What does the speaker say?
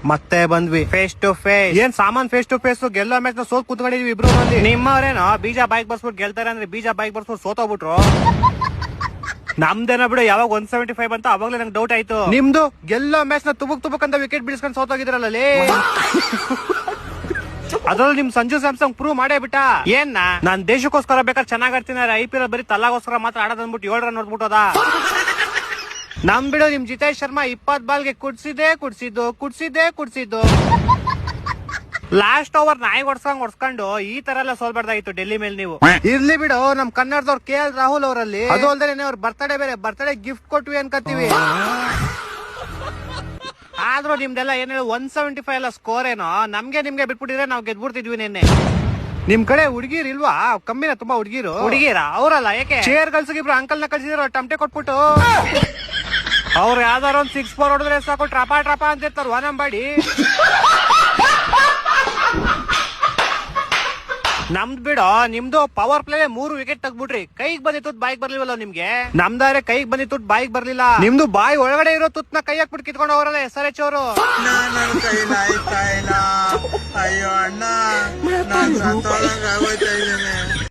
ಮತ್ತೆ ಬಂದ್ವಿ face to face. ಏನ್ ಸಾಮಾನ್ ಫೇಸ್ ಟು ಫೇಸ್ ಗೆಲ್ಲೋ ಮ್ಯಾಚ್ ನ ಸೋತ್ ಕುತ್ಕೊಂಡಿದ್ವಿ ಇಬ್ರು ಮಂದಿ. ನಿಮ್ಮವ್ರೇನೋ ಬೀಜ ಬೈಕ್ ಬರ್ಸ್ಬಿಟ್ಟು ಗೆಲ್ತಾರೆ ಅಂದ್ರೆ ಬೀಜ ಬೈಕ್ ಬರ್ಸ್ಬಿಟ್ಟು ಸೋತೋಗ್ಬಿಟ್ರು. ನಮ್ದೇನ ಬಿಡು, ಯಾವಾಗ 175 ಅಂತ ಅವಾಗ್ಲೇ ನಂಗೆ ಡೌಟ್ ಆಯ್ತು. ನಿಮ್ದು ಗೆಲ್ಲೋ ಮ್ಯಾಚ್ ನ ತುಬುಕ್ ಅಂತ ವಿಕೆಟ್ ಬಿಡಿಸ್ಕೊಂಡು ಸೋತೋಗಿದ್ರಲ್ಲೇ. ಅದ್ರಲ್ಲಿ ನಿಮ್ ಸಂಜು ಸ್ಯಾಮ್ಸಂಗ್ ಪ್ರೂವ್ ಮಾಡೇ ಬಿಟ್ಟ. ಏನ್ ನಾನ್ ದೇಶಕ್ಕೋಸ್ಕರ ಬೇಕಾದ್ರೆ ಚೆನ್ನಾಗ್ ಆಡ್ತೀನಿ, IPL ಬರೀ ತಲ್ಲಾಗೋಸ್ಕರ ಮಾತ್ರ ಆಡೋದ್ ಅಂದ್ಬಿಟ್ಟು 7 ರನ್ ನೋಡ್ಬಿಟ್ಟೋದ. ನಮ್ ಬಿಡು, ನಿಮ್ ಜಿತೇಶ್ ಶರ್ಮಾ 20 ಬಾಲ್ಗೆ ಕುಡ್ಸಿದ್ದು. ಲಾಸ್ಟ್ ಓವರ್ ನಾಯಿ ಹೊಡ್ಸ್ಕೊಂಡು ಈ ತರ ಎಲ್ಲ ಸೋಲ್ಬಾರ್ದಾಗಿತ್ತು ಡೆಲ್ಲಿ ಮೇಲೆ ನೀವು. ಇರ್ಲಿ ಬಿಡು, ನಮ್ ಕನ್ನಡದವ್ರು KL ರಾಹುಲ್ ಅವರಲ್ಲಿ. ಅದು ಅಲ್ದೇನೆ ಅವ್ರ ಬರ್ತ್ಡೇ ಗಿಫ್ಟ್ ಕೊಟ್ವಿ ಅನ್ಕತ್ತೀವಿ. ಆದ್ರೂ ನಿಮ್ದೆಲ್ಲ ಏನ್ ಹೇಳಿ 175 ಎಲ್ಲ ಸ್ಕೋರ್ ಏನೋ. ನಮ್ಗೆ ನಿಮ್ಗೆ ಬಿಟ್ಬಿಟ್ಟಿದ್ರೆ ನಾವ್ ಗೆದ್ಬಿಡ್ತಿದ್ವಿ ನಿನ್ನೆ. ನಿಮ್ ಕಡೆ ಹುಡುಗಿರ್ ಇಲ್ವಾ? ಕಮ್ಮಿನ ತುಂಬಾ ಹುಡುಗಿರ ಅವರಲ್ಲ, ಯಾಕೆ ಚೇರ್ ಗಲ್ಸಿಗಿಬ್ರು ಅಂಕಲ್ ನ ಕಳ್ಸಿದ್ರು ಟಮಟೆ ಕೊಟ್ಬಿಟ್ಟು. ಅವ್ರು ಯಾವ್ದಾರ ಒಂದ್ 6-4 ಹೊಡೆದ್ರೆ ಸಾಕು ಟ್ರಪಾ ಅಂತಿರ್ತಾರ ವಾನಂಬಾಡಿ. ನಮ್ದ್ ಬಿಡೋ, ನಿಮ್ದು ಪವರ್ ಪ್ಲೇ 3 ವಿಕೆಟ್ ತೆಗ್ಬಿಟ್ರಿ. ಕೈಗ್ ಬಂದಿತ್ತು ಬಾಯಿಗೆ ಬರ್ಲಿವಲ್ಲ ನಿಮ್ಗೆ. ನಮ್ದಾರೆ ಕೈಗ್ ಬಂದಿತ್ತು ಬಾಯಿಗೆ ಬರ್ಲಿಲ್ಲ. ನಿಮ್ದು ಬಾಯಿ ಒಳಗಡೆ ಇರೋ ತುತ್ನ ಕೈ ಹಾಕ್ಬಿಟ್ಟು ಕಿತ್ಕೊಂಡು ಅವರಲ್ಲ SRH ಅವರು. ಅಯ್ಯೋ ಅಣ್ಣ,